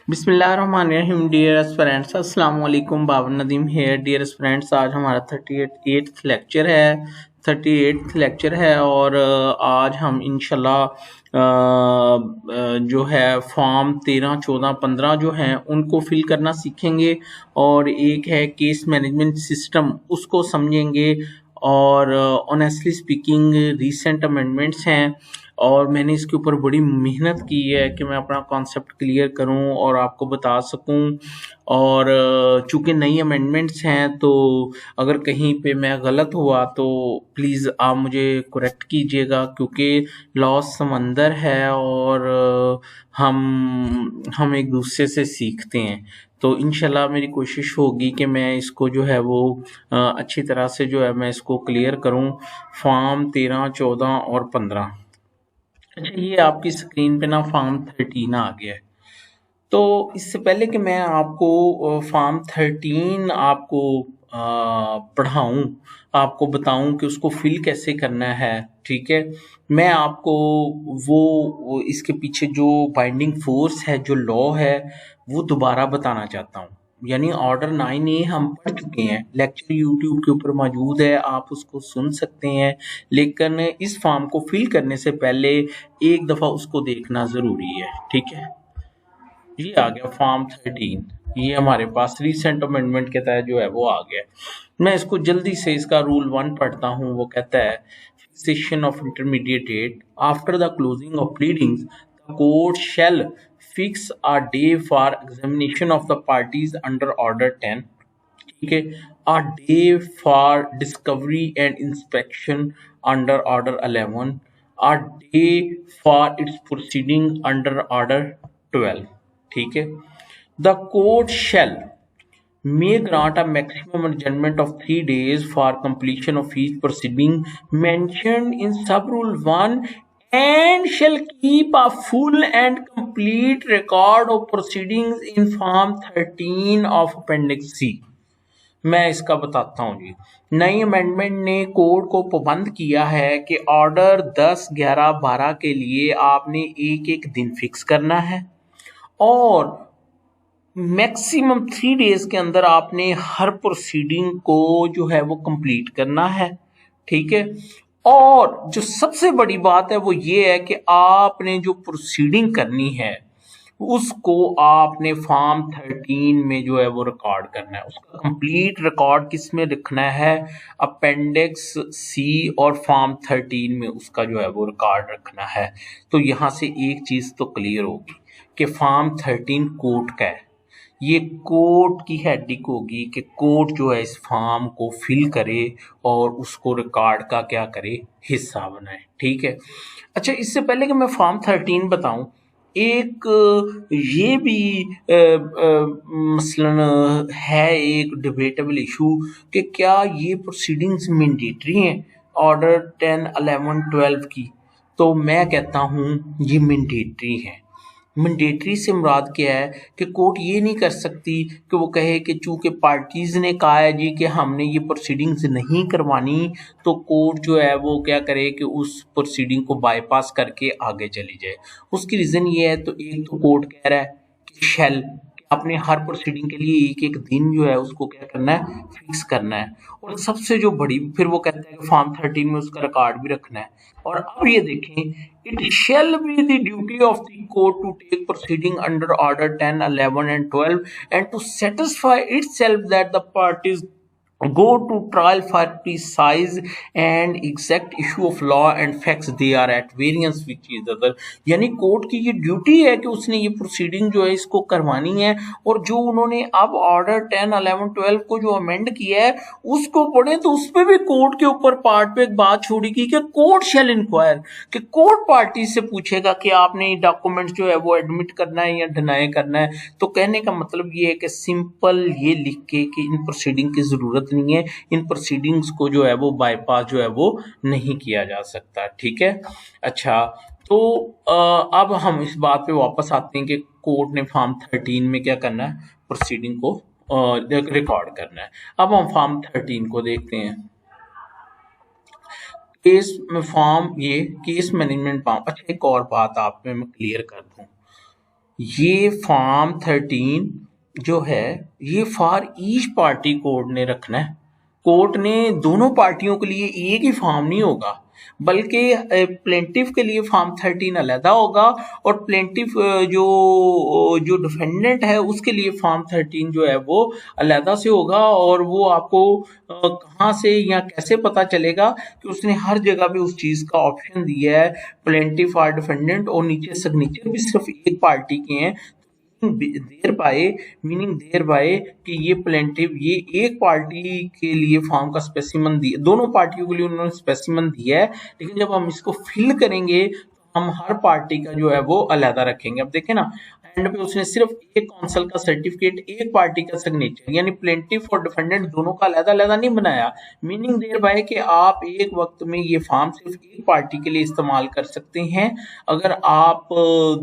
बिस्मिल्लाहिर्रहमानिर्रहीम dear aspirants अस्सलाम वालेकुम। Babar Nadeem here. Dear aspirants, आज हमारा 38th लेक्चर है। 38th लेक्चर है और आज हम इंशाल्लाह जो है फॉर्म 13, 14, 15 जो हैं उनको फिल करना सीखेंगे और एक है केस मैनेजमेंट सिस्टम उसको समझेंगे। और ऑनेस्टली स्पीकिंग रीसेंट अमेंडमेंट्स हैं और मैंने इसके ऊपर बड़ी मेहनत की है कि मैं अपना कॉन्सेप्ट क्लियर करूं और आपको बता सकूं। और चूंकि नई अमेंडमेंट्स हैं तो अगर कहीं पे मैं गलत हुआ तो प्लीज़ आप मुझे करेक्ट कीजिएगा, क्योंकि लॉ समंदर है और हम एक दूसरे से सीखते हैं। तो इंशाल्लाह मेरी कोशिश होगी कि मैं इसको जो है वो अच्छी तरह से जो है मैं इसको क्लियर करूं। फॉर्म 13, 14 और 15। अच्छा, ये आपकी स्क्रीन पे ना फॉर्म 13 आ गया है। तो इससे पहले कि मैं आपको फॉर्म 13 आपको पढ़ाऊं, आपको बताऊं कि उसको फिल कैसे करना है, ठीक है, मैं आपको वो इसके पीछे जो बाइंडिंग फोर्स है, जो लॉ है, वो दोबारा बताना चाहता हूँ। यानी ऑर्डर 9A हम पढ़ चुके हैं, लेक्चर यूट्यूब के ऊपर मौजूद है, आप उसको सुन सकते हैं। लेकिन इस फॉर्म को फिल करने से पहले एक दफ़ा उसको देखना ज़रूरी है, ठीक है। ये आ गया फॉर्म 13। ये हमारे पास रिसेंट अमेंडमेंट के तहत जो है वो आ गया। मैं इसको जल्दी से इसका रूल 1 पढ़ता हूँ। वो कहता है, fixation of intermediate date after the closing of pleadings the court shall fix a day for examination of the parties under order 10, ठीक है, a day for discovery and inspection under order 11, a day for its proceeding under order 12, ठीक है। The court shall may grant a maximum adjournment of 3 days for completion of each proceeding mentioned in sub rule 1 and shall keep a full and complete record of proceedings in form 13 of appendix C। मैं इसका बताता हूँ जी। नई amendment ने court को पाबंद किया है कि ऑर्डर 10, 11, 12 के लिए आपने एक एक दिन फिक्स करना है और मैक्सिमम 3 डेज के अंदर आपने हर प्रोसीडिंग को जो है वो कंप्लीट करना है, ठीक है। और जो सबसे बड़ी बात है वो ये है कि आपने जो प्रोसीडिंग करनी है उसको आपने फॉर्म 13 में जो है वो रिकॉर्ड करना है। उसका कंप्लीट रिकॉर्ड किस में रखना है? अपेंडिक्स सी और फॉर्म 13 में उसका जो है वो रिकॉर्ड रखना है। तो यहाँ से एक चीज़ तो क्लियर होगी कि फॉर्म 13 कोर्ट का है। ये कोर्ट की हेडिंग होगी कि कोर्ट जो है इस फॉर्म को फिल करे और उसको रिकॉर्ड का क्या करे, हिस्सा बनाए, ठीक है। अच्छा, इससे पहले कि मैं फॉर्म 13 बताऊं, एक ये भी मसलन है, एक डिबेटेबल इशू कि क्या ये प्रोसीडिंग्स मैंडेटरी हैं ऑर्डर 10, 11, 12 की। तो मैं कहता हूँ ये मैंडेटरी हैं। मैंडेटरी से मुराद क्या है कि कोर्ट ये नहीं कर सकती कि वो कहे कि चूंकि पार्टीज ने कहा है जी कि हमने ये प्रोसीडिंग्स नहीं करवानी, तो कोर्ट जो है वो क्या करे कि उस प्रोसीडिंग को बाईपास करके आगे चली जाए। उसकी रीज़न ये है, तो एक तो कोर्ट कह रहा है कि शैल अपने हर प्रोसीडिंग के लिए एक एक दिन जो है उसको क्या करना है, फिक्स करना है। और सबसे जो बड़ी फिर वो कहता है कि फॉर्म 13 में उसका रिकॉर्ड भी रखना है। और अब ये देखें, it shall be the duty of the court to take proceeding under order 10, 11 and 12 and to satisfy itself that the parties go to trial for precise and exact issue of law and facts they are at variance with each other। यानी court की ये duty है कि उसने ये proceeding जो है इसको करवानी है। और जो उन्होंने अब ऑर्डर 10, 11, 12 को जो अमेंड किया है उसको पढ़े तो उसमें भी कोर्ट के ऊपर पार्ट पे एक बात छोड़ी की कि कोर्ट शैल इंक्वायर, कि कोर्ट पार्टी से पूछेगा कि आपने डॉक्यूमेंट्स जो है वो एडमिट करना है या डिनाई करना है। तो कहने का मतलब ये है कि सिंपल ये लिख के कि इन प्रोसीडिंग की जरूरत नहीं है, इन प्रोसीडिंग्स को जो है वो बाईपास जो है वो नहीं किया जा सकता, ठीक है। अच्छा, तो अब हम इस बात पे वापस आते हैं कि कोर्ट ने फॉर्म 13 में क्या करना है, प्रोसीडिंग को रिकॉर्ड करना है। अब हम फॉर्म 13 को देखते हैं। केस फॉर्म, ये केस मैनेजमेंट फॉर्म। अच्छा, एक और बात आप में मैं क्लियर कर दूं, ये फॉर्म 13 जो है ये फॉर ईच पार्टी कोर्ट ने रखना है। कोर्ट ने दोनों पार्टियों के लिए एक ही फॉर्म नहीं होगा, बल्कि प्लेंटिफ के लिए फॉर्म 13 अलहदा होगा और प्लेंटिफ जो जो डिफेंडेंट है उसके लिए फॉर्म 13 जो है वो अलहदा से होगा। और वो आपको कहाँ से या कैसे पता चलेगा कि उसने हर जगह पे उस चीज का ऑप्शन दिया है, प्लेंटिफ और डिफेंडेंट, और नीचे सिग्नेचर भी सिर्फ एक पार्टी के हैं। There by meaning there by कि ये प्लेंटिव ये एक पार्टी के लिए फॉर्म का स्पेसिमन दिया, दोनों पार्टियों के लिए उन्होंने स्पेसिमन दिया है, लेकिन जब हम इसको फिल करेंगे तो हम हर पार्टी का जो है वो अलहदा रखेंगे। अब देखें ना, एंड पे उसने सिर्फ एक कौंसल का सर्टिफिकेट, एक पार्टी का सिग्नेचर, यानी प्लेंटिफ और डिफेंडेंट दोनों का अलहदा अलहदा नहीं बनाया। मीनिंग देर बाय कि आप एक वक्त में ये फॉर्म सिर्फ एक पार्टी के लिए इस्तेमाल कर सकते हैं। अगर आप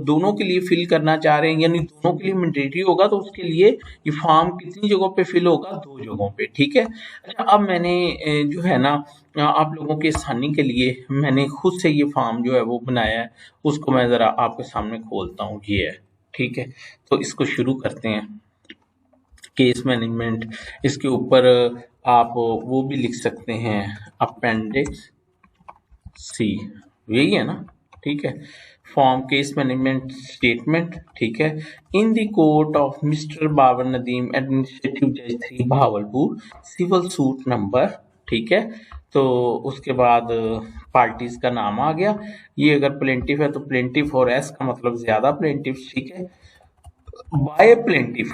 दोनों के लिए फिल करना चाह रहे हैं, यानी दोनों के लिए मैंडेटरी होगा, तो उसके लिए ये फॉर्म कितनी जगहों पे फिल होगा? 2 जगहों पे। ठीक है। अच्छा, अब मैंने जो है ना आप लोगों की आसानी के लिए मैंने खुद से ये फॉर्म जो है वो बनाया है, उसको मैं जरा आपके सामने खोलता हूँ। ये है, ठीक है। तो इसको शुरू करते हैं। केस मैनेजमेंट, इसके ऊपर आप वो भी लिख सकते हैं, अपेंडिक्स सी, यही है ना? ठीक है। फॉर्म केस मैनेजमेंट स्टेटमेंट, ठीक है। In the court of mister Babar Nadeem administrative जज 3 भावलपुर, सिविल सूट नंबर, ठीक है। तो उसके बाद पार्टीज का नाम आ गया। ये अगर प्लेंटिफ है तो प्लेंटिफ और एस का मतलब ज्यादा प्लेंटिफ, ठीक है। By plaintiff,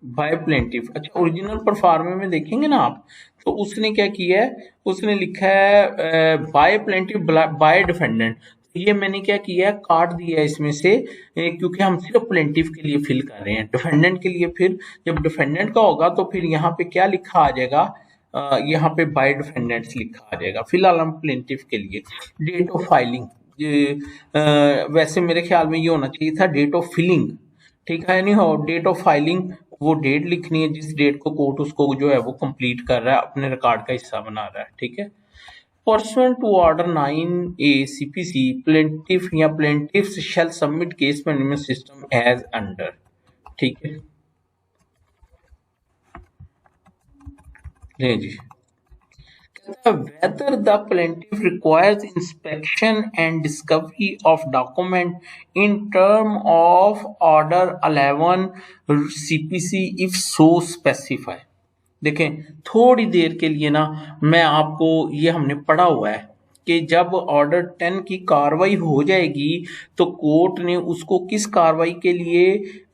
by plaintiff. अच्छा, ओरिजिनल परफॉर्मे में देखेंगे ना आप, तो उसने क्या किया है, उसने लिखा है बाय प्लेंटिफ बाय डिफेंडेंट। ये मैंने क्या किया है, काट दिया इसमें से, क्योंकि हम सिर्फ प्लेंटिफ के लिए फिल कर रहे हैं। डिफेंडेंट के लिए फिर जब डिफेंडेंट का होगा तो फिर यहाँ पे क्या लिखा आ जाएगा, यहाँ पे बाय डिफेंडेंट्स लिखा आ जाएगा। फिलहाल हम प्लेंटिफ के लिए डेट ऑफ फाइलिंग, वैसे मेरे ख्याल में ये होना चाहिए था डेट ऑफ फिलिंग, ठीक है। नहीं हो डेट ऑफ फाइलिंग, वो डेट लिखनी है जिस डेट को कोर्ट उसको जो है वो कंप्लीट कर रहा है, अपने रिकॉर्ड का हिस्सा बना रहा है, ठीक है। Pursuant to Order 9A CPC, plaintiff या plaintiffs shall submit case management system as under, ठीक है। ले जी, whether the plaintiff requires inspection and discovery of document in term of Order 11 CPC if so specified। देखें, थोड़ी देर के लिए ना मैं आपको, ये हमने पढ़ा हुआ है कि जब ऑर्डर 10 की कार्रवाई हो जाएगी तो कोर्ट ने उसको किस कार्रवाई के लिए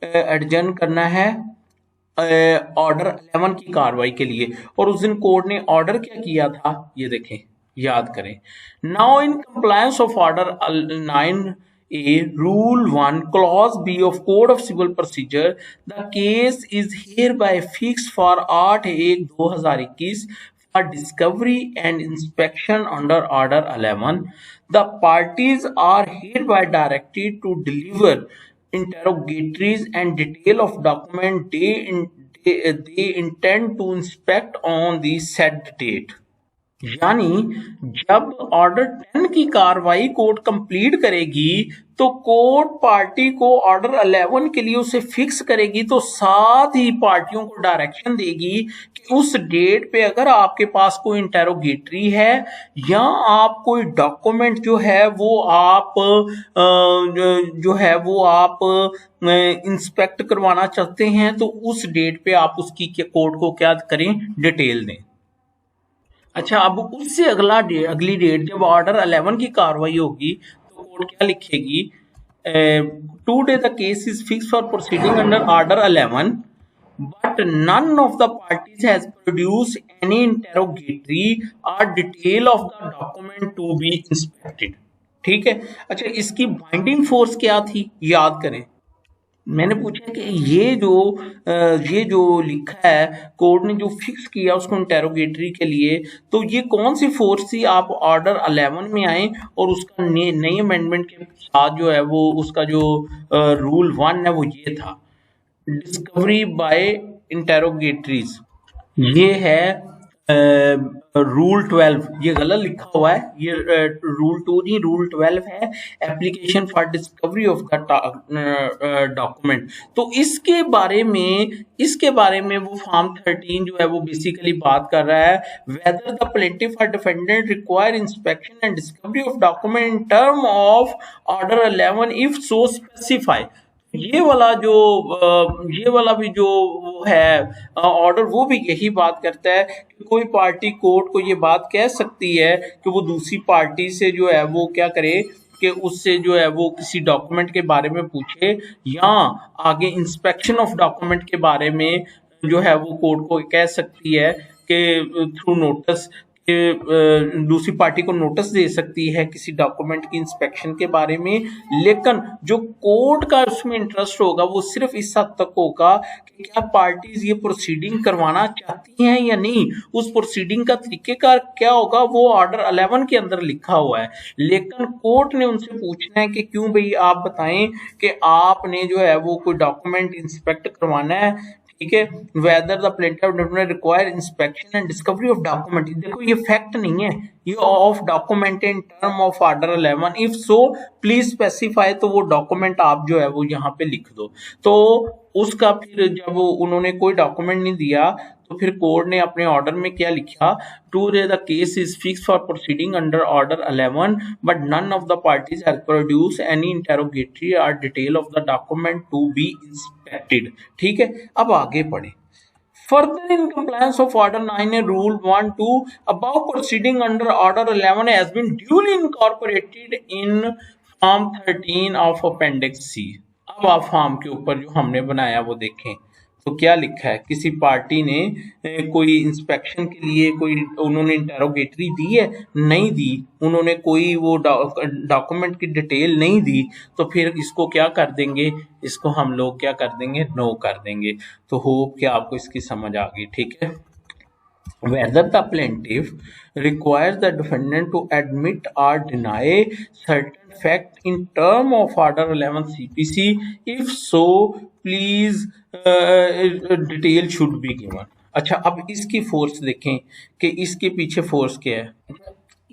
एडजर्न करना है, ऑर्डर 11 की कार्रवाई के लिए। और उस दिन कोर्ट ने ऑर्डर क्या किया था, ये देखें, याद करें। Now in compliance of order 9A Rule 1 Clause B of Code of Civil Procedure, the case is hereby fixed for 8/1/2021 for discovery and inspection under Order 11. The parties are hereby directed to deliver interrogatories and detail of document they intend to inspect on the said date। यानी जब order 10 की कार्रवाई court complete करेगी तो court party को order 11 के लिए उसे फिक्स करेगी, तो साथ ही पार्टियों को डायरेक्शन देगी कि उस डेट पे अगर आपके पास कोई इंटेरोगेटरी है या आप कोई डॉक्यूमेंट जो है वो आप इंस्पेक्ट करवाना चाहते हैं, तो उस डेट पे आप उसकी कोर्ट को क्या करें, डिटेल दें। अच्छा, अब उससे अगली डेट जब ऑर्डर 11 की कार्रवाई होगी तो कोर्ट क्या लिखेगी, today the case is fix for proceeding under order 11 but none of the parties has produced any interrogatory or detail of the document to be inspected। ठीक है। अच्छा, इसकी बाइंडिंग फोर्स क्या थी, याद करें। मैंने पूछा कि ये जो लिखा है कोर्ट ने जो फिक्स किया उसको इंटेरोगेटरी के लिए, तो ये कौन सी फोर्स थी। आप ऑर्डर 11 में आए और उसका नई अमेंडमेंट के साथ जो है वो उसका जो रूल 1 है वो ये था, डिस्कवरी बाय इंटेरोगेटरीज। ये है रूल 12 ये गलत लिखा हुआ है, ये रूल 2 नहीं रूल 12 है, application for discovery of the document. तो इसके बारे में वो फॉर्म 13 जो है वो बेसिकली बात कर रहा है, वेदर द प्लेंटिफ और defendant require inspection and discovery of document in term of order 11 if so specify. ये वाला भी जो वो है ऑर्डर, वो भी यही बात करता है कि कोई पार्टी कोर्ट को ये बात कह सकती है कि वो दूसरी पार्टी से जो है वो क्या करे कि उससे जो है वो किसी डॉक्यूमेंट के बारे में पूछे, या आगे इंस्पेक्शन ऑफ डॉक्यूमेंट के बारे में जो है वो कोर्ट को कह सकती है कि थ्रू नोटिस दूसरी पार्टी को नोटिस दे सकती है किसी डॉक्यूमेंट की इंस्पेक्शन के बारे में। लेकिन जो कोर्ट का उसमें इंटरेस्ट होगा वो सिर्फ इस हद तक होगा कि क्या पार्टीज ये प्रोसीडिंग करवाना चाहती हैं या नहीं, उस प्रोसीडिंग का तरीकेकार क्या होगा वो ऑर्डर 11 के अंदर लिखा हुआ है। लेकिन कोर्ट ने उनसे पूछना है कि क्यों भाई आप बताएं कि आपने जो है वो कोई डॉक्यूमेंट इंस्पेक्ट करवाना है, ठीक है, whether the plaintiff require inspection and discovery of document. देखो ये फैक्ट नहीं है, ये of document in term of order 11 if so please specify, तो वो डॉक्यूमेंट आप जो है वो यहाँ पे लिख दो। तो उसका फिर जब उन्होंने कोई डॉक्यूमेंट नहीं दिया तो फिर कोर्ट ने अपने ऑर्डर में क्या लिखा, today the case is fix for proceeding under order 11 but none of the parties have produce any interrogatory or detail of the document to be inspected. ठीक है, अब आगे पढ़े। Further, in compliance of Order 9 and Rule 1-2, above proceeding under Order 11 has been duly incorporated in Form 13 of Appendix C। अब आप form के ऊपर जो हमने बनाया वो देखें तो क्या लिखा है, किसी पार्टी ने कोई इंस्पेक्शन के लिए कोई उन्होंने इंटेरोगेटरी दी है, नहीं दी, उन्होंने कोई वो डॉक्यूमेंट की डिटेल नहीं दी, तो फिर इसको क्या कर देंगे, इसको हम लोग क्या कर देंगे, नो कर देंगे। तो होप कि आपको इसकी समझ आ गई। ठीक है, whether the plaintiff requires the defendant to admit or deny certain fact in term of order 11 CPC, if so please detail should be given। अच्छा, अब इसकी फोर्स देखें कि इसके पीछे फोर्स क्या है।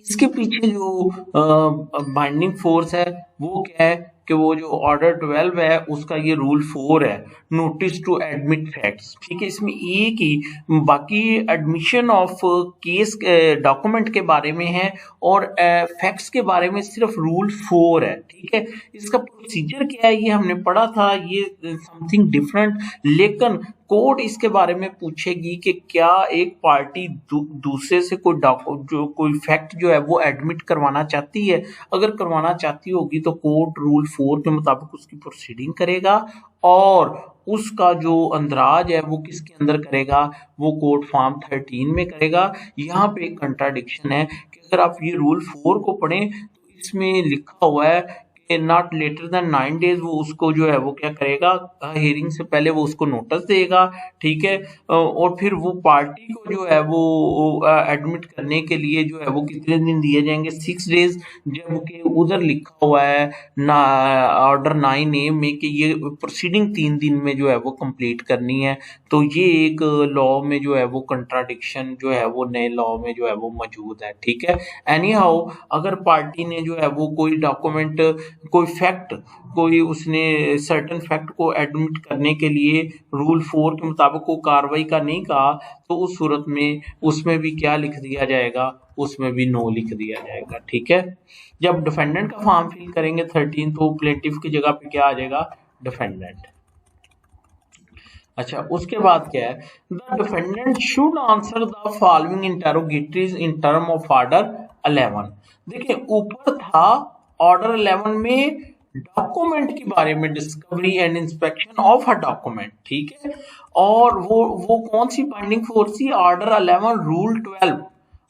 इसके पीछे जो बाइंडिंग फोर्स है वो क्या है कि वो जो ऑर्डर 12 है उसका ये रूल 4 है, नोटिस टू एडमिट फैक्ट्स। ठीक है, इसमें एक ही बाकी एडमिशन ऑफ केस डॉक्यूमेंट के बारे में है और फैक्ट्स के बारे में सिर्फ रूल 4 है। ठीक है, इसका प्रोसीजर क्या है ये हमने पढ़ा था, ये समथिंग डिफरेंट। लेकिन कोर्ट इसके बारे में पूछेगी कि क्या एक पार्टी दूसरे से कोई फैक्ट जो है वो एडमिट करवाना चाहती है। अगर करवाना चाहती होगी तो कोर्ट रूल 4 के मुताबिक उसकी प्रोसीडिंग करेगा और उसका जो अंदराज है वो किसके अंदर करेगा, वो कोर्ट फॉर्म 13 में करेगा। यहाँ पे एक कंट्राडिक्शन है कि अगर आप ये रूल 4 को पढ़ें तो इसमें लिखा हुआ है नॉट लेटर देन 9 days, वो उसको जो है वो क्या करेगा, हियरिंग से पहले वो उसको नोटिस देगा। ठीक है, और फिर वो पार्टी को जो है वो एडमिट करने के लिए जो है वो कितने दिन दिए जाएंगे, 6 days, जबकि उधर लिखा हुआ है ना ऑर्डर 9A में कि ये प्रोसीडिंग 3 दिन में जो है वो कंप्लीट करनी है। तो ये एक लॉ में जो है वो कंट्राडिक्शन जो है वो नए लॉ में जो है वो मौजूद है। ठीक है, एनी हाउ अगर पार्टी ने जो है वो कोई डॉक्यूमेंट कोई फैक्ट कोई उसने सर्टेन फैक्ट को एडमिट करने के लिए रूल 4 के मुताबिक को कार्रवाई का नहीं कहा तो उस सूरत में उसमें भी क्या लिख दिया जाएगा, उसमें भी नो लिख दिया जाएगा। ठीक है, जब डिफेंडेंट का फॉर्म फिल करेंगे 13 तो प्लेंटिफ की जगह पे क्या आ जाएगा, डिफेंडेंट। अच्छा, उसके बाद क्या है, the defendant should answer the following interrogatories in term of order 11। देखिए ऊपर था ऑर्डर 11 में डॉक्यूमेंट के बारे में, discovery and inspection of a document. ठीक है, और वो कौन सी बाइंडिंग फोर्स थी, ऑर्डर 11 रूल 12।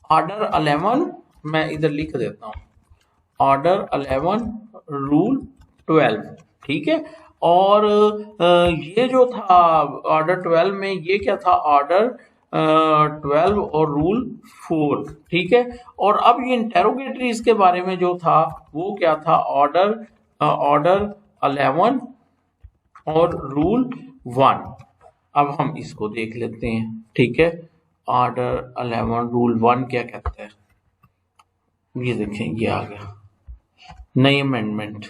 ऑर्डर 11 मैं इधर लिख देता हूं, ऑर्डर 11 रूल 12। ठीक है, और ये जो था ऑर्डर 12 में ये क्या था, ऑर्डर 12 और रूल 4। ठीक है, और अब ये इंटेरोगेटरीज के बारे में जो था वो क्या था, ऑर्डर 11 और रूल 1। अब हम इसको देख लेते हैं। ठीक है, ऑर्डर 11 रूल 1 क्या कहता है, ये देखें ये आ गया नई अमेंडमेंट।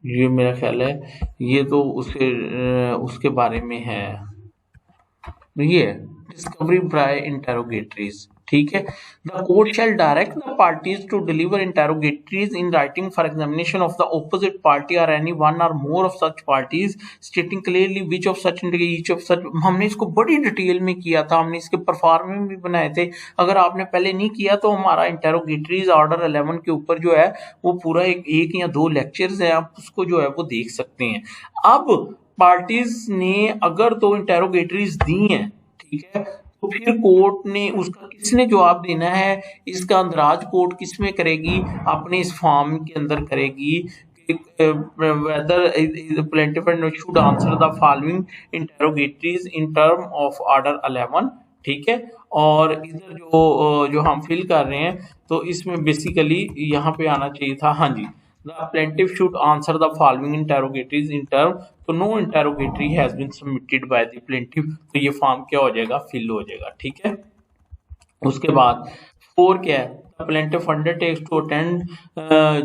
ये मेरा ख्याल है ये तो उसके बारे में है, ये डिस्कवरी बाय इंटेरोगेटरीज, ठीक है। The court shall direct the parties to deliver interrogatories in writing for examination of the opposite party or any one or more of such parties stating clearly which of such each of such. हमने इसको बड़ी detail में किया था, हमने इसके performance भी बनाए थे। अगर आपने पहले नहीं किया तो हमारा इंटेरोगेटरीज ऑर्डर 11 के ऊपर जो है वो पूरा एक या दो लेक्चर्स है, आप उसको जो है वो देख सकते हैं। अब पार्टीज ने अगर तो इंटेरोगेटरीज दी हैं, ठीक है, तो फिर कोर्ट ने उसका किसने जवाब देना है, इसका अंदराज कोर्ट किस में करेगी, अपने इस फॉर्म के अंदर करेगी whether plaintiff should answer the following interrogatories in term of order 11, ठीक है। और इधर जो हम फिल कर रहे हैं तो इसमें बेसिकली यहाँ पे आना चाहिए था, हाँ जी, the plaintiff should answer the following interrogatories in term, तो no interrogatory has been submitted by the plaintiff, तो ये फॉर्म क्या हो जाएगा, फिल हो जाएगा, ठीक है। उसके बाद 4 क्या है, plaintiff undertakes to attend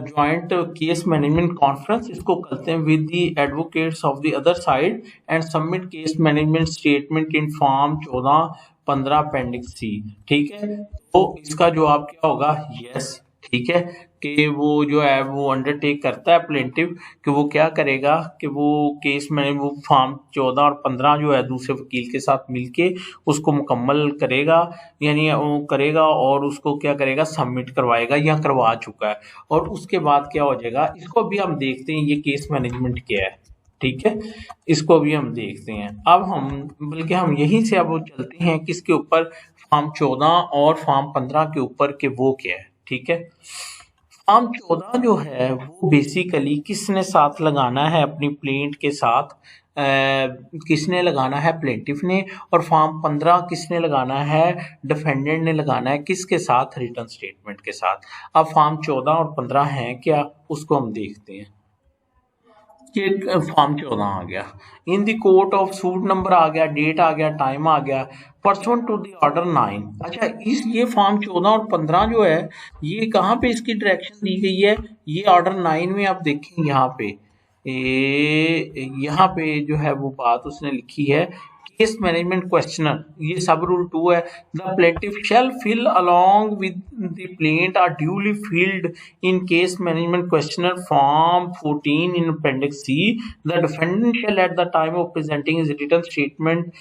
joint case management conference, इसको करते हैं with the advocates of the other side and submit case management statement in form 14-15 appendix C, ठीक है। तो इसका जवाब क्या होगा, यस, ठीक है, कि वो जो है वो अंडरटेक करता है प्लेंटिव कि वो क्या करेगा कि वो केस में वो फॉर्म 14 और 15 जो है दूसरे वकील के साथ मिलके उसको मुकम्मल करेगा, यानी वो करेगा और उसको क्या करेगा, सबमिट करवाएगा या करवा चुका है। और उसके बाद क्या हो जाएगा, इसको भी हम देखते हैं ये केस मैनेजमेंट क्या है, ठीक है, इसको भी हम देखते हैं। अब हम बल्कि हम यहीं से अब वो चलते हैं किसके ऊपर, फॉर्म 14 और फॉर्म 15 के ऊपर के वो क्या है, ठीक है। फॉर्म 14 जो है वो बेसिकली किसने साथ लगाना है अपनी प्लेंट के साथ, किसने लगाना है, प्लेंटिफ ने। और फॉर्म 15 किसने लगाना है, डिफेंडेंट ने लगाना है, किसके साथ, रिटर्न स्टेटमेंट के साथ। अब फॉर्म 14 और 15 हैं क्या, उसको हम देखते हैं। ये फॉर्म 14 आ गया, in the court of suit number आ गया, डेट आ गया, टाइम आ गया, परसुएंट टू द ऑर्डर 9। अच्छा, इस ये फॉर्म 14 और 15 जो है ये कहाँ पे इसकी डायरेक्शन दी गई है, ये ऑर्डर 9 में आप देखें यहाँ पे यहाँ पे जो है वो बात उसने लिखी है, केस मैनेजमेंट क्वेश्चनर, ये सब रूल 2 है। The plaintiff shall file along with the plaint are duly filled in case management questionnaire form 14 in appendix C. The defendant shall at the time of presenting his written statement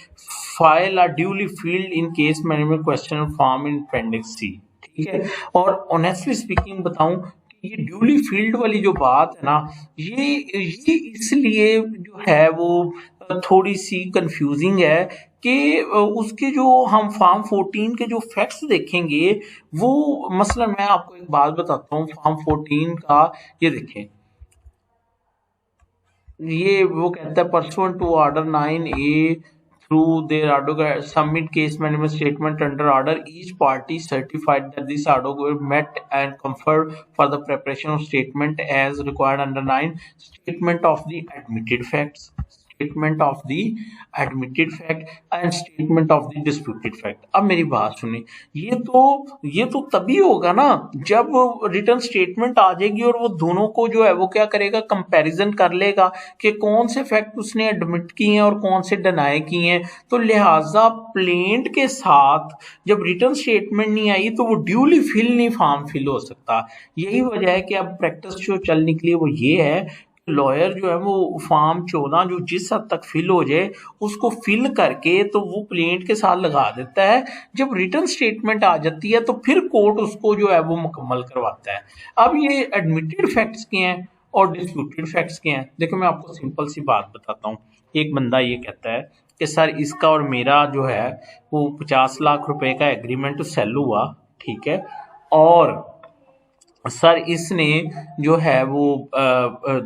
file are duly filled in case management questionnaire form in appendix C, ठीक है। और honestly speaking बताऊं, ये duly field वाली जो बात है ना, ये इसलिए जो है वो थोड़ी सी कंफ्यूजिंग है कि उसके जो हम फॉर्म 14 के जो फैक्ट्स देखेंगे वो, मसलन मैं आपको एक बात बताता हूँ, फॉर्म 14 का ये देखें, ये वो कहता है pursuant to order 9A through their advocate submit case management statement under order, each party certified that this advocate met and conferred for the preparation of statement as required under 9, statement of the admitted facts, statement of the admitted fact and statement of the disputed fact। अब मेरी बात सुनिए, ये तो तभी होगा ना जब रिटर्न स्टेटमेंट आ जाएगी और वो दोनों को जो है वो क्या करेगा, कंपैरिजन कर लेगा कि कौन से फैक्ट उसने एडमिट किए हैं और कौन से डिनाई किए हैं। तो लिहाजा प्लेंट के साथ जब रिटर्न स्टेटमेंट नहीं आई तो वो ड्यूली फिल नहीं फॉर्म फिल हो सकता। यही वजह है कि अब प्रैक्टिस जो चल निकली वो ये है, लॉयर जो है वो फॉर्म 14 जो जिस हद तक फिल हो जाए उसको फिल करके तो वो प्लेंट के साथ लगा देता है, जब रिटर्न स्टेटमेंट आ जाती है तो फिर कोर्ट उसको जो है वो मुकम्मल करवाता है। अब ये एडमिटेड फैक्ट्स के हैं और डिस्प्यूटेड फैक्ट्स के हैं। देखो मैं आपको सिंपल सी बात बताता हूँ, एक बंदा ये कहता है कि सर इसका और मेरा जो है वो 50 लाख रुपए का एग्रीमेंट सेल हुआ, ठीक है, और सर इसने जो है वो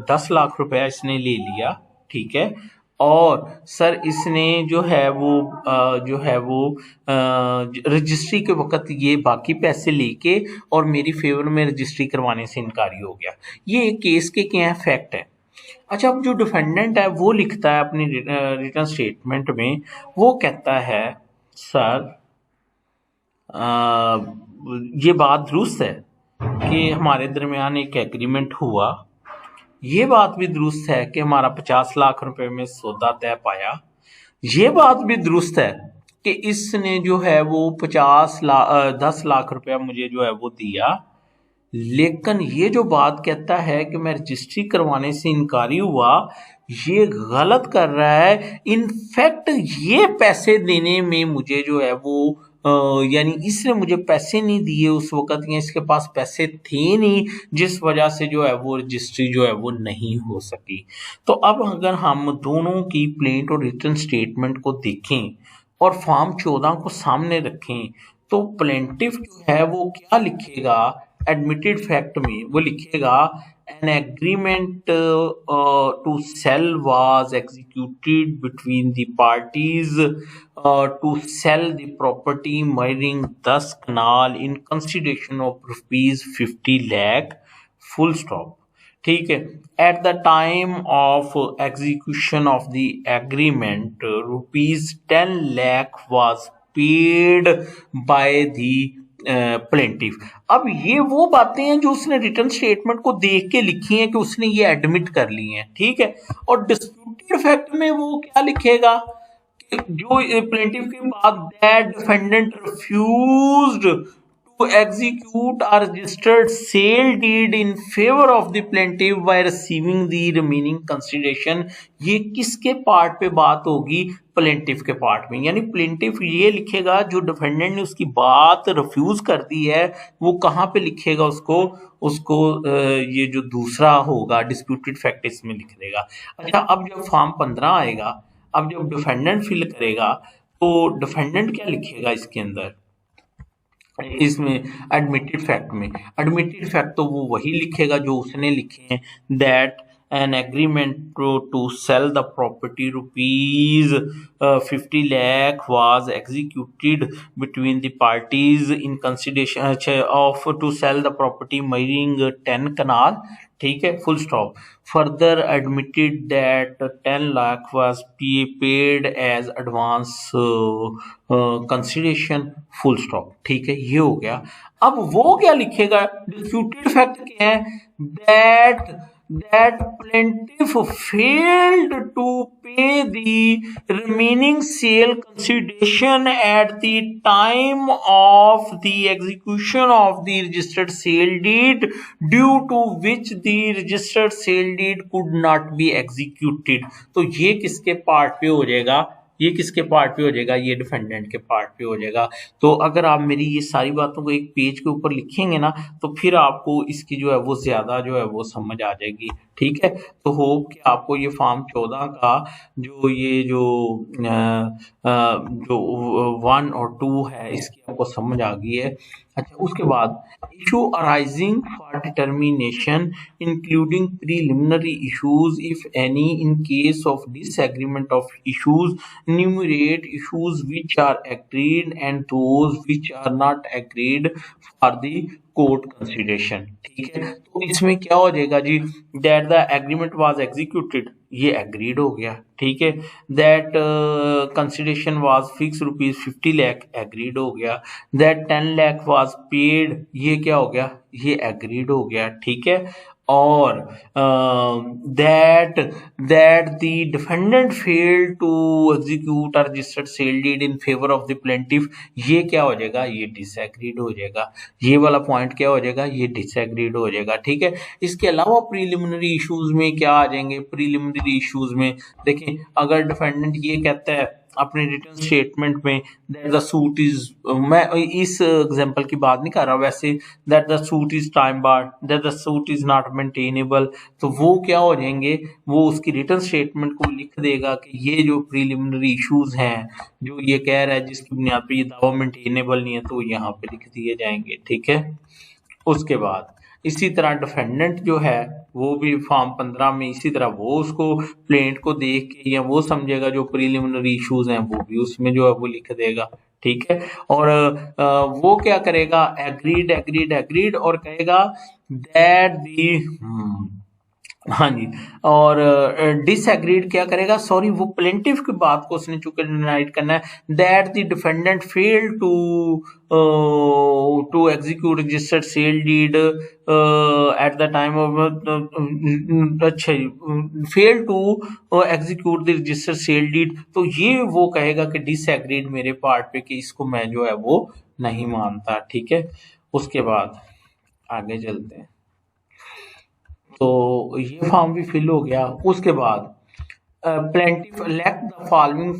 10 लाख रुपया इसने ले लिया, ठीक है, और सर इसने जो है वो रजिस्ट्री के वक्त ये बाकी पैसे लेके और मेरी फेवर में रजिस्ट्री करवाने से इनकारी हो गया। ये केस के क्या फैक्ट है। अच्छा, अब जो डिफेंडेंट है वो लिखता है अपनी रिटर्न स्टेटमेंट में, वो कहता है सर ये बात दुरुस्त है कि हमारे दरमियान एक एग्रीमेंट हुआ, ये बात भी दुरुस्त है कि हमारा 50 लाख रुपए में सौदा तय पाया, ये बात भी दुरुस्त है कि इसने जो है वो 10 लाख रुपया मुझे जो है वो दिया। लेकिन ये जो बात कहता है कि मैं रजिस्ट्री करवाने से इनकारी हुआ, ये गलत कर रहा है। इनफैक्ट ये पैसे देने में मुझे जो है वो यानी इसने मुझे पैसे नहीं दिए उस वक़्त, या इसके पास पैसे थे नहीं, जिस वजह से जो है वो रजिस्ट्री जो है वो नहीं हो सकी। तो अब अगर हम दोनों की प्लेंट और रिटर्न स्टेटमेंट को देखें और फॉर्म 14 को सामने रखें, तो प्लेंटिफ जो है वो क्या लिखेगा एडमिटेड फैक्ट में, वो लिखेगा an agreement to sell was executed between the parties to sell the property mirroring 10 canal in consideration of rupees 50 lakh, full stop। ठीक है, eight the time of execution of the agreement rupees 10 lakh was paid by the plaintiff. अब ये वो बातें हैं जो उसने return statement को देख के लिखी हैं कि उसने ये एडमिट कर ली हैं, ठीक है। और डिस्प्यूटेड फैक्ट में वो क्या लिखेगा, जो प्लेंटिफ के बाद that defendant refused to execute a registered sale deed in favor of the plaintiff by receiving the remaining consideration। ये किसके पार्ट पे बात होगी, प्लेंटिफ के पार्ट में। यानी प्लेंटिफ ये लिखेगा जो डिफेंडेंट ने उसकी बात रिफ्यूज कर दी है, वो कहाँ पे लिखेगा उसको, उसको ये जो दूसरा होगा डिस्प्यूटेड फैक्ट इसमें लिख देगा। अच्छा, अब जब फॉर्म 15 आएगा, अब जब डिफेंडेंट फिल करेगा तो डिफेंडेंट क्या लिखेगा इसके अंदर, इसमें एडमिटेड फैक्ट में, एडमिटेड फैक्ट तो वो वही लिखेगा जो उसने लिखे हैं, that an agreement to sell the property rupees 50 lakh was executed between the parties in consideration of to sell the property mirroring 10 canal, ठीक है, full stop. Further admitted that 10 lakh was paid as advance consideration, full stop, ठीक है, ये हो गया। अब वो क्या लिखेगा, डिस्प्यूटेड फैक्ट क्या है, that plaintiff failed to pay the remaining sale consideration at the time of the execution of the registered sale deed, due to which the registered sale deed could not be executed। तो ये किसके part पे हो जाएगा, ये किसके part पे हो जाएगा, ये डिफेंडेंट के पार्ट पे हो जाएगा। तो अगर आप मेरी ये सारी बातों को एक पेज के ऊपर लिखेंगे ना, तो फिर आपको इसकी जो है वो ज्यादा जो है वो समझ आ जाएगी, ठीक है। तो होप कि आपको ये फॉर्म 14 का जो ये जो 1 और 2 है इसकी आपको समझ आ गई है। अच्छा, उसके बाद issue arising for determination including preliminary issues if any in case of disagreement of issues, enumerate issues which are agreed and those which are not agreed for the court consideration, ठीक है। तो इसमें क्या हो जाएगा जी, that the agreement was executed, ये agreed हो गया, ठीक है। That consideration was fix rupees 50 lakh, agreed हो गया। दैट 10 लाख वाज पेड, ये क्या हो गया, ये एग्रीड हो गया, ठीक है। और that the defendant failed to execute or registered sale deed in favour of the plaintiff, ये क्या हो जाएगा, ये डिसएग्रीड हो जाएगा। ये वाला पॉइंट क्या हो जाएगा, ये डिसएग्रीड हो जाएगा, ठीक है। इसके अलावा प्रीलिमिनरी इश्यूज में क्या आ जाएंगे, प्रीलिमिनरी इश्यूज में देखें, अगर डिफेंडेंट ये कहता है अपने रिटर्न स्टेटमेंट में दैट द सूट इज, मैं इस एग्जांपल की बात नहीं कर रहा, वैसे that the suit is time barred, that the suit is not maintainable, तो वो क्या हो जाएंगे, वो उसकी रिटर्न स्टेटमेंट को लिख देगा कि ये जो प्रीलिमिनरी इश्यूज हैं जो ये कह रहा है जिसकी बुनियाद पर ये दावा मेंटेनेबल नहीं है, तो यहाँ पे लिख दिए जाएंगे, ठीक है। उसके बाद इसी तरह डिफेंडेंट जो है वो भी फॉर्म 15 में इसी तरह वो उसको प्लेंट को देख के या वो समझेगा जो प्रीलिमिनरी इश्यूज हैं वो भी उसमें जो है वो लिख देगा, ठीक है। और वो क्या करेगा, एग्रीड एग्रीड एग्रीड, और कहेगा दैट दी हाँ जी। और डिसएग्रीड क्या करेगा, सॉरी वो प्लेंटिफ की बात को उसने चूंकि डिनाइड करना है, that the defendant fail to execute registered sale deed at the time of, अच्छा, fail to execute the registered sale deed, तो ये वो कहेगा कि डिसएग्रीड मेरे पार्ट पे कि इसको मैं जो है वो नहीं मानता। ठीक है, उसके बाद आगे चलते हैं। तो ये फॉर्म भी फिल हो गया। उसके बाद plaintiff elect the following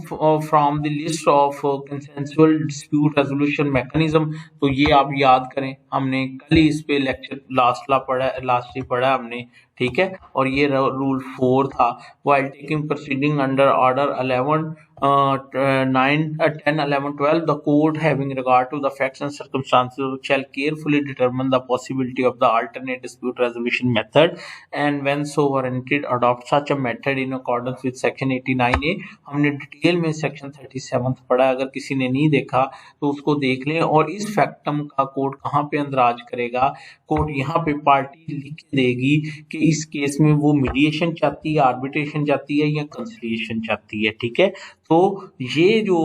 from the list of consensual dispute resolution mechanism। तो ये आप याद करें, हमने कल ही इस पे लेक्चर लास्ट ही पढ़ा हमने। ठीक है, और ये रूल 4 था, while taking proceeding under order 11 9 10 11 12, the court having regard to the facts and circumstances shall carefully determine the possibility of the alternate dispute resolution method and when so warranted adopt such a method in accordance with section 89A। हमने detail में section 37 पढ़ा, अगर किसी ने नहीं देखा तो उसको देख लें। और इस फैक्टम का कोर्ट कहाँ पे अंदराज करेगा, कोर्ट यहाँ पे पार्टी लिख देगी कि इस केस में वो मीडिएशन चाहती है, आर्बिट्रेशन चाहती है या कंसिलिएशन चाहती है। ठीक है, तो ये जो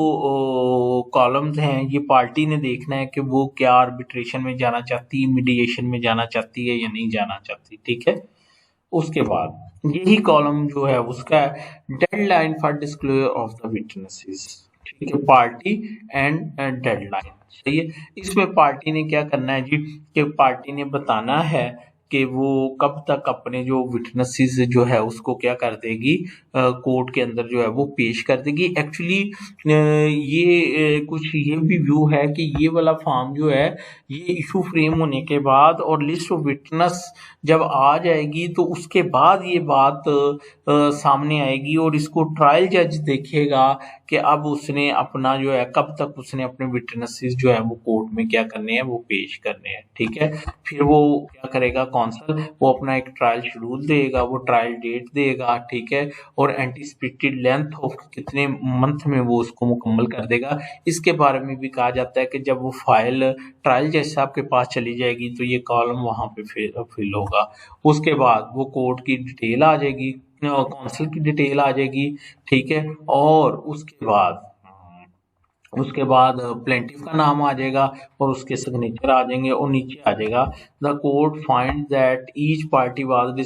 कॉलम्स हैं ये पार्टी ने देखना है कि वो क्या आर्बिट्रेशन में जाना चाहती है, मीडिएशन में जाना चाहती है या नहीं जाना चाहती। ठीक है, उसके बाद यही कॉलम जो है उसका deadline for disclosure of the witnesses. ठीक है, पार्टी एंड डेडलाइन। सही है, इसमें पार्टी ने क्या करना है जी, कि पार्टी ने बताना है कि वो कब तक अपने जो विटनेसेस जो है उसको क्या कर देगी, कोर्ट के अंदर जो है वो पेश कर देगी। एक्चुअली ये कुछ ये भी व्यू है कि ये वाला फॉर्म जो है ये इशू फ्रेम होने के बाद और लिस्ट ऑफ विटनेस जब आ जाएगी तो उसके बाद ये बात सामने आएगी और इसको ट्रायल जज देखेगा कि अब उसने अपना जो है कब तक उसने अपने विटनेसेस जो है वो कोर्ट में क्या करने हैं, वो पेश करने हैं। ठीक है, फिर वो क्या करेगा कौंसल, वो अपना एक ट्रायल शेड्यूल देगा, वो ट्रायल डेट देगा। ठीक है, और एंटीसिपेटेड लेंथ ऑफ कितने मंथ में वो उसको मुकम्मल कर देगा। इसके बारे में भी कहा जाता है कि जब वो फाइल ट्रायल जज साहब के पास चली जाएगी तो ये कॉलम वहां पे फिल होगा। उसके बाद वो कोर्ट की डिटेल आ जाएगी, कौंसल की डिटेल आ जाएगी। ठीक है, और उसके बाद प्लेंटिफ का नाम आ जाएगा और उसके सिग्नेचर आ जाएंगे और नीचे आ जाएगा the court find that each party was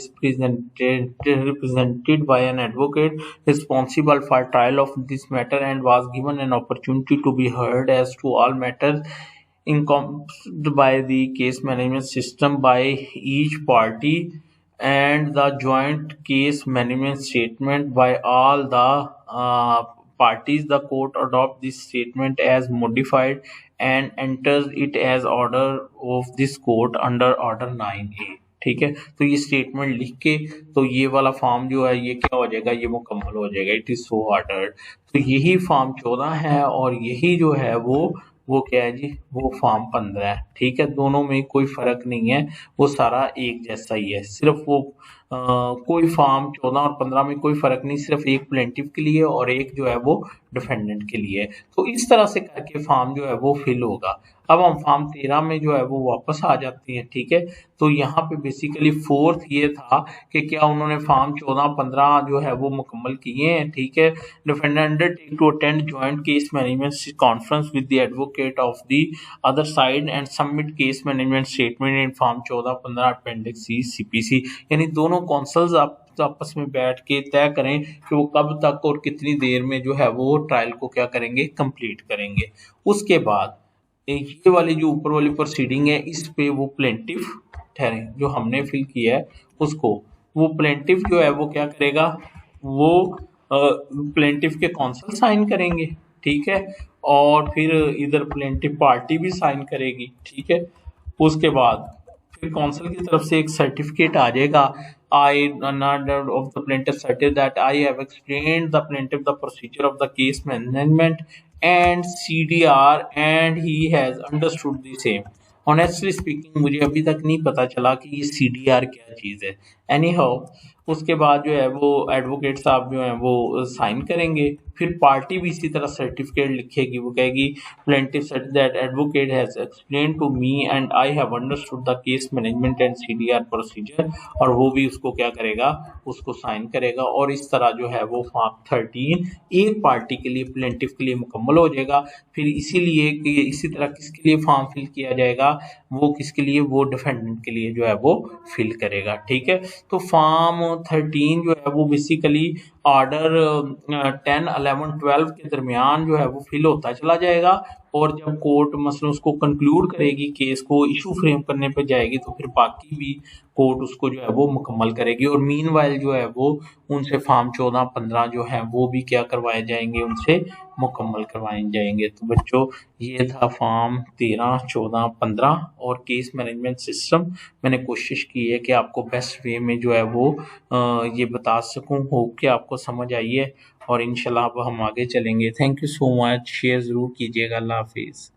represented by an advocate responsible for trial of this matter and was given an opportunity to be heard as to all matters encompassed by the case management system by each party and the joint case management statement by all the parties. The court adopt this statement as modified and enters it as order of this court under order 9A। ठीक है, तो ये statement लिख के तो ये वाला form जो है ये क्या हो जाएगा, ये मुकम्मल हो जाएगा, इट इज सो ऑर्डर्ड। तो यही फॉर्म 14 है और यही जो है वो क्या है जी, वो फॉर्म 15 है। ठीक है, दोनों में कोई फर्क नहीं है, वो सारा एक जैसा ही है, सिर्फ वो कोई फॉर्म 14 और 15 में कोई फर्क नहीं, सिर्फ एक प्लेंटिफ के लिए और एक जो है वो डिफेंडेंट के लिए। तो इस तरह से करके फॉर्म जो है वो फिल होगा। अब हम फॉर्म 13 में जो है वो वापस आ जाते हैं। ठीक है, तो यहाँ पे बेसिकली फोर्थ ये था कि क्या उन्होंने फॉर्म 14-15 जो है वो मुकम्मल किए हैं। ठीक है, defendant take to attend joint case management conference with the advocate of the other side and submit case management statement in form 14-15 appendix C CPC. यानी दोनों कौंसल्स आपस में बैठ के तय करें कि वो कब तक और कितनी देर में जो है वो ट्रायल को क्या करेंगे, कंप्लीट करेंगे। उसके बाद ये वाली जो ऊपर वाली प्रोसीडिंग है इस पे वो प्लेंटिफ ठहरे जो हमने फिल किया है उसको, वो प्लेंटिफ जो है वो क्या करेगा, वो प्लेंटिफ के कौंसल साइन करेंगे। ठीक है, और फिर इधर प्लेंटिफ पार्टी भी साइन करेगी। ठीक है, उसके बाद फिर कौंसल की तरफ से एक सर्टिफिकेट आ जाएगा, I of the plaintiff stated that I have explained the plaintiff the procedure of the case management and CDR and he has understood the same। Honestly speaking मुझे अभी तक नहीं पता चला कि ये CDR क्या चीज़ है। Anyhow उसके बाद जो है वो एडवोकेट साहब जो हैं वो साइन करेंगे। फिर पार्टी भी इसी तरह सर्टिफिकेट लिखेगी, वो कहेगी plaintiff said that advocate has explain to me and I have understood the case management and CDR procedure, और वो भी उसको क्या करेगा, उसको साइन करेगा। और इस तरह जो है वो फॉर्म 13 एक पार्टी के लिए, प्लेंटिफ के लिए मुकम्मल हो जाएगा। फिर इसीलिए कि इसी तरह किसके लिए फॉर्म फिल किया जाएगा, वो किसके लिए, वो डिफेंडेंट के लिए जो है वो फिल करेगा। ठीक है, तो फॉर्म 13 जो है वो बेसिकली ऑर्डर 10, 11, 12 के दरमियान जो है वो फिल होता चला जाएगा। और जब कोर्ट मसलन उसको कंक्लूड करेगी, केस को इशू फ्रेम करने पे जाएगी, तो फिर बाकी भी कोर्ट उसको जो है वो मुकम्मल करेगी। और मीनवाइल जो है वो उनसे फॉर्म 14, 15 जो है वो भी क्या करवाए जाएंगे, उनसे मुकम्मल करवाए जाएंगे। तो बच्चों ये था फॉर्म 13, 14, 15 और केस मैनेजमेंट सिस्टम। मैंने कोशिश की है कि आपको बेस्ट वे में जो है वो ये बता सकूं। होप कि आपको समझ आई है, और इंशाल्लाह अब हम आगे चलेंगे। Thank you so much, share ज़रूर कीजिएगा। अल्लाह हाफिज़।